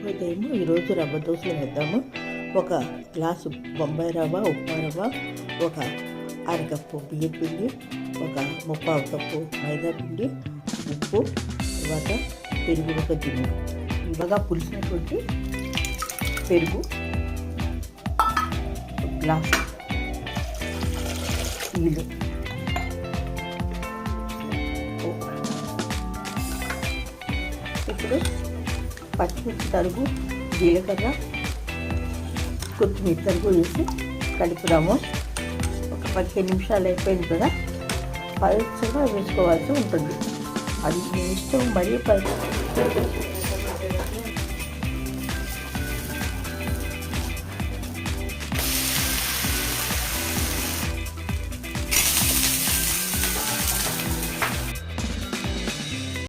అయితే ఏమో ఈరోజు రవ్వ దోశలు వేద్దాము. ఒక గ్లాసు బొంబాయి రవ్వ, ఉప్మా రవ్వ, ఒక అరకప్పు బియ్యం పిండి, ఒక ముప్పావు కప్పు మైదా పిండి, ఉప్పు, తర్వాత పెరుగు ఒక గిన్నె, బాగా పులిసినటువంటి పెరుగు గ్లాసు, నీళ్ళు, ఇప్పుడు పచ్చిమిర్చి తరుగు, జీలకర్ర, కొత్తిమీర తరుగు వేసి కలుపుదాము. ఒక 15 నిమిషాలు అయిపోయింది కదా, పలుచగా వేసుకోవాల్సి ఉంటుంది. అది మీ ఇష్టం. మరీ